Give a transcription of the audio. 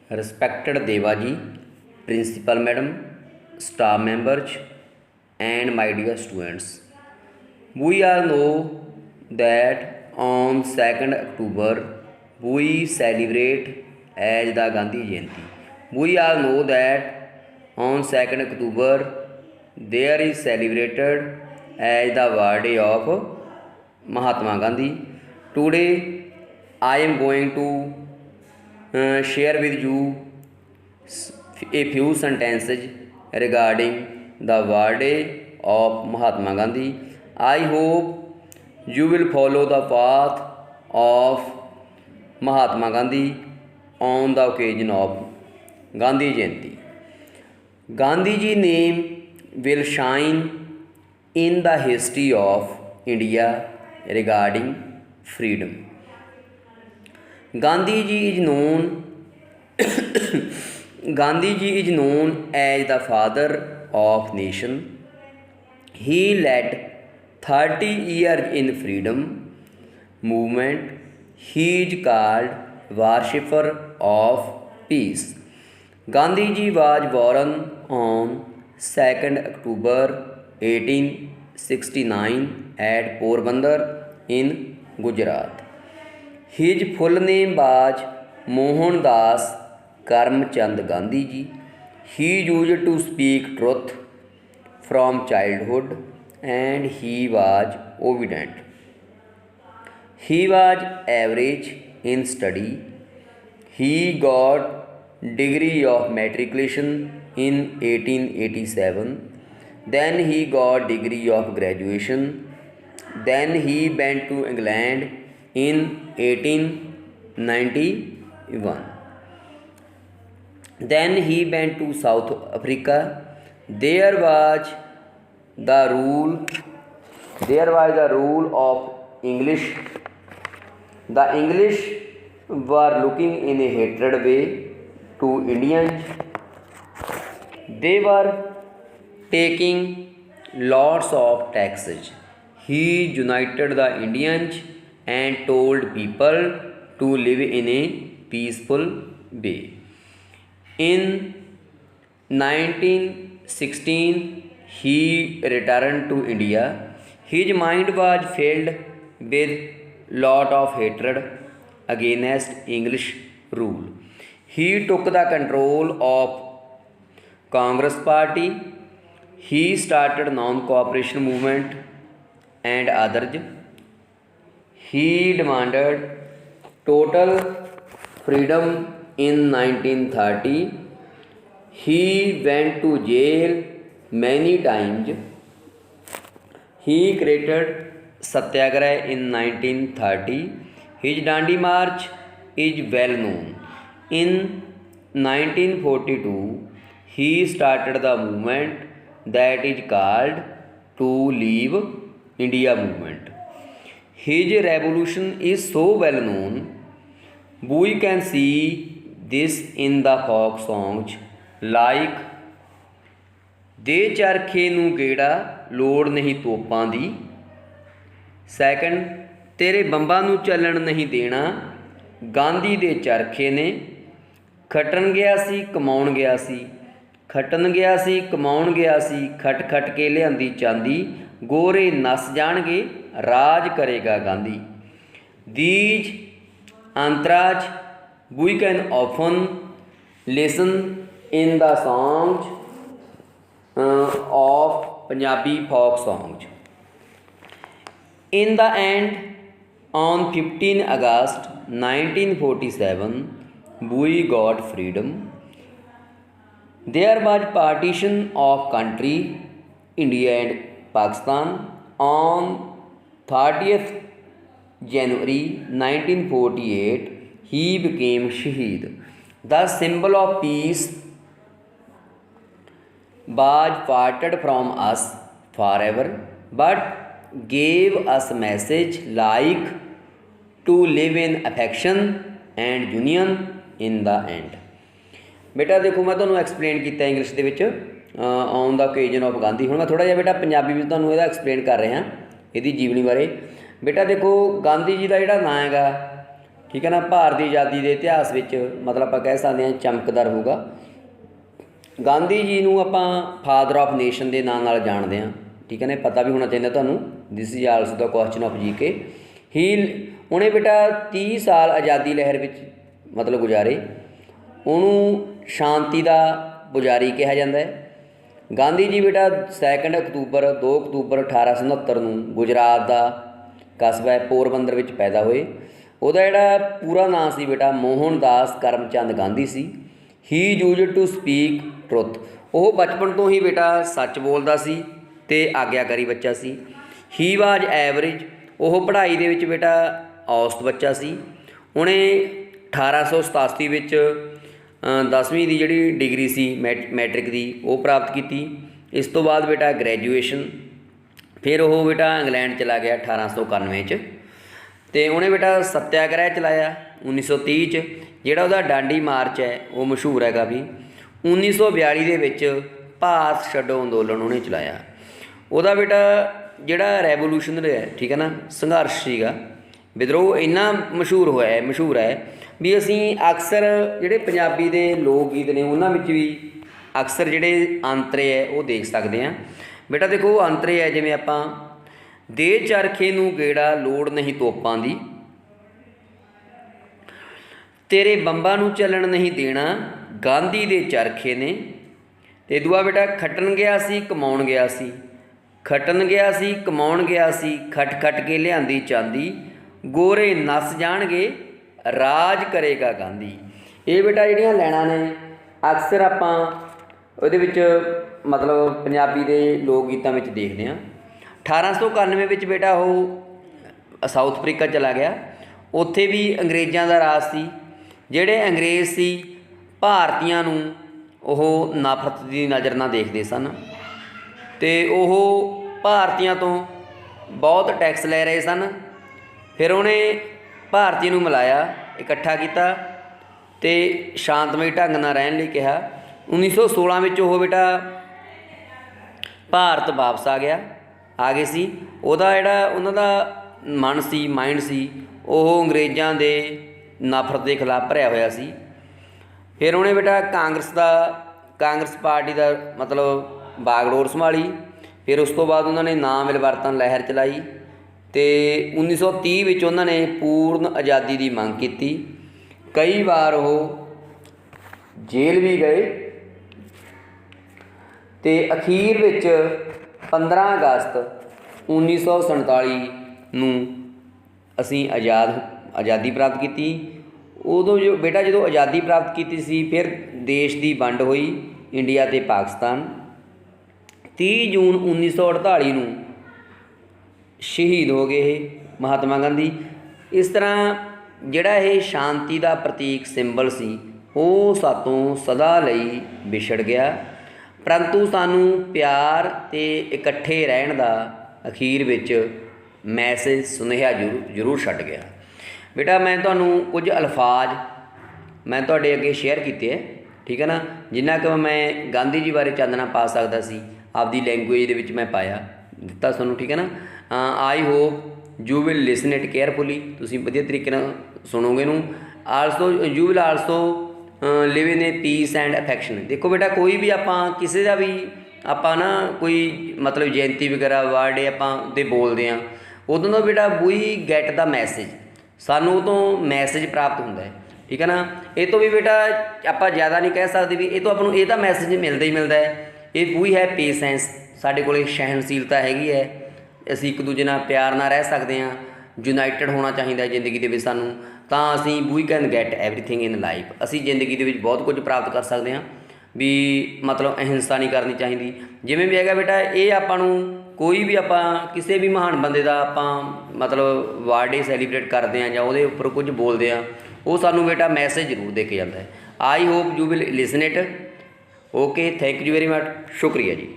respected Devaji, principal madam, staff members, and my dear students. We all know that on 2nd October we celebrate as the Gandhi Jayanti. We all know that on 2nd October there is celebrated as the birthday of Mahatma Gandhi. Today I am going to share with you a few sentences regarding the birthday of Mahatma Gandhi. I hope you will follow the path of Mahatma Gandhi on the occasion of Gandhi Jayanti. Gandhiji name will shine in the history of India regarding freedom. Gandhiji is known Gandhiji is known as the father of nation. He led 30 years in freedom movement. He is called worshipper of peace. Gandhiji was born on 2nd October 1869 at Porbandar in Gujarat. His full name was Mohandas Karamchand Gandhi ji. He used to speak truth from childhood and he was obedient. He was average in study. He got degree of matriculation in 1887. Then he got degree of graduation. Then he went to England in 1891. Then he went to South Africa. There was the rule of English. The English were looking in a hatred way to Indians. They were taking lots of taxes. He united the Indians and told people to live in a peaceful way. In 1916, he returned to India. His mind was filled with lot of hatred against English rule. He took the control of Congress party. He started non-cooperation movement and others. He demanded total freedom in 1930. He went to jail many times. He created Satyagraha in 1930. His Dandi March is well known. In 1942, he started the movement that is called To Leave India movement. His revolution is so well known. We can see this in the folk songs like ਦੇ ਚਰਖੇ ਨੂੰ ਗੇੜਾ ਲੋੜ ਨਹੀਂ ਤੋਪਾਂ ਦੀ। Second, ਤੇਰੇ ਬੰਬਾਂ ਨੂੰ ਚੱਲਣ ਨਹੀਂ ਦੇਣਾ ਗਾਂਧੀ ਦੇ ਚਰਖੇ ਨੇ। ਖੱਟਣ ਗਿਆ ਸੀ ਕਮਾਉਣ ਗਿਆ ਸੀ, ਖੱਟਣ ਗਿਆ ਸੀ ਕਮਾਉਣ ਗਿਆ ਸੀ, ਖੱਟ ਖੱਟ ਕੇ ਲਿਆਂਦੀ ਚਾਂਦੀ, ਗੋਰੇ ਨੱਸ ਜਾਣਗੇ ਰਾਜ ਕਰੇਗਾ Gandhi. These antras we can often listen in the songs of Punjabi folk songs. In the end, on 15 August 1947, we got freedom. There was partition of country, India and Pakistan. On 30th January 1948, he became Shaheed. The symbol of peace was parted from us forever, but gave us message like to live in affection and union in the end. बेटा देखो मैं तुहानूं explain किया English they which on the occasion of Gandhi. हुण मैं थोड़ा जिहा बेटा पंजाबी विच तुहानूं इहदा एक्सप्लेन कर रहा इहदी जीवनी बारे। बेटा देखो गांधी जी का जिहड़ा नाम हैगा ठीक है ना, भारत की आज़ादी के इतिहास में मतलब आप कह सकते हैं चमकदार होगा। गांधी जी नूं आपां फादर ऑफ नेशन के नाम नाल जानते हैं, ठीक है ना, पता भी होना चाहिए तुहानूं। This is also the question of G K. ही उन्हें बेटा 30 साल आज़ादी लहर विच मतलब गुजारे, उन्होंने शांति का पुजारी कहा जाता है। गांधी जी बेटा 2 अक्तूबर 1869 नूं गुजरात का कस्बा है पोरबंदर विच पैदा होए। उहदा जिहड़ा पूरा नाम सी बेटा मोहनदास करमचंद गांधी सी। ही यूज टू स्पीक ट्रुथ, वह बचपन तो ही बेटा सच बोलता सी ते आग्याकारी बच्चा सी। ही वाज एवरेज, वह पढ़ाई दे विच बेटा औसत बच्चा सी। उन्हें 1887 विच 10वीं की जिहड़ी डिग्री सी मैट्रिक की वो प्राप्त की। इस तो बाद बेटा ग्रैजुएशन, फिर वो बेटा इंग्लैंड चला गया 1891 तो उन्हें बेटा सत्याग्रह चलाया 1930 च, जिहड़ा उहदा डांडी मार्च है वो मशहूर है काफ़ी। 1942 दे विच भारत छड्डो अंदोलन उन्हें चलाया। उहदा बेटा जिहड़ा रेवोल्यूशनरी है, ठीक है ना, संघर्ष सीगा, विद्रोह इन्ना मशहूर है भी असी अक्सर जिहड़े पंजाबी दे लोक गीत ने उन्हां विच भी अक्सर जिहड़े अंतरे है वो देख सकते हैं। बेटा देखो अंतरे है जिवें आपां दे चरखे नूं गेड़ा लोड़ नहीं तोपां दी, तेरे बंबां नूं चलन नहीं देना गांधी दे चरखे ने। ते दूआ बेटा खटन गया सी कमाउण गया सी, खटन गया सी कमाउण गया सी, खट खट के लिआंदी चांदी, गोरे नस जाणगे राज करेगा गांधी। ये बेटा जिहड़ियां लैणां ने अक्सर आपां उहदे विच मतलब पंजाबी दे लोक गीतां विच देखदे हां। 1891 विच बेटा वो साउथ अफ्रीका चला गया, उत्थे भी अंग्रेज़ां दा राज सी। जिहड़े अंग्रेज़ सी भारतीयां नूं ओह नफरत दी नज़र नाल देखदे सन ते ओह भारतीयां तो बहुत टैक्स लै रहे सन। फिर उन्हें भारतीय नूं मिलाया, इकट्ठा किया ते शांतमई ढंग नाल रहण लई कहा। 1916 में वो बेटा भारत वापस आ गए सी। उहदा जिहड़ा उन्हां दा मन सी माइंड सी वो अंग्रेज़ां दे नफरत के खिलाफ भरिया होया सी। फिर उन्हें बेटा कांग्रेस पार्टी का मतलब बागडोर संभाली। फिर उस तो बाद उन्होंने ना मिलवरतन लहर चलाई तो 1930 विच उन्होंने पूर्ण आज़ादी की मंग की। कई बार वो जेल भी गए तो अखीर विच 15 अगस्त 1947 नूं असी आज़ादी प्राप्त की। उदों जो बेटा जो आज़ादी प्राप्त की सी, फिर देश की वंड हुई इंडिया ते पाकिस्तान। 30 जून 1948 नूं शहीद हो गए महात्मा गांधी। इस तरह जिहड़ा ये शांति का प्रतीक सिंबल सी वो सातों सदा लई विछड़ गया, परंतु सानू प्यार ते इकट्ठे रहण दा अखीर विच मैसेज सुनेहा जरूर छड्ड गया। बेटा मैं तुहानू कुछ अल्फाज मैं तुहाडे अगे शेयर किए है, ठीक है ना, जिन्ना कि मैं गांधी जी बारे चानना पा सकदा सी आपदी लैंगुएज दे विच मैं पाया दिता तुहानू, ठीक है ना। I hope you will listen it carefully, तुसीं वधिया तरीके नाल सुनोगे नूं। Also you will also live in a peace and affection. देखो बेटा कोई भी आपां किसी का भी आपां ना कोई मतलब जयंती वगैरह वर्ड आपां दे बोलते हैं उदों का बेटा वी गैट द मैसेज, सानू तो मैसेज प्राप्त होंदा है, ठीक है ना। ये तो भी बेटा आपां ज़्यादा नहीं कह सकते भी ये तो आपनूं ये मैसेज मिलता ही मिलता है। ये वी है पेशेंस, साडे कोल सहनशीलता हैगी है, असीं एक दूजे नाल प्यार नाल रह सकते हैं, यूनाइटेड होना चाहिए जिंदगी दे विच सानूं, तां असीं we can get everything in life. असीं जिंदगी दे विच बहुत कुछ प्राप्त कर सकते हैं भी, मतलब अहिंसा नहीं करनी चाहिए। जिवें भी हैगा बेटा ये आपां नूं कोई भी आपां किसी भी महान बंदे दा आपां मतलब बर्डे सैलीब्रेट करते हैं जां उहदे उपर कुछ बोलते हैं, वो सानूं बेटा मैसेज जरूर दे के जाता है। आई hope you will listen it. Okay, thank you very much, शुक्रिया जी।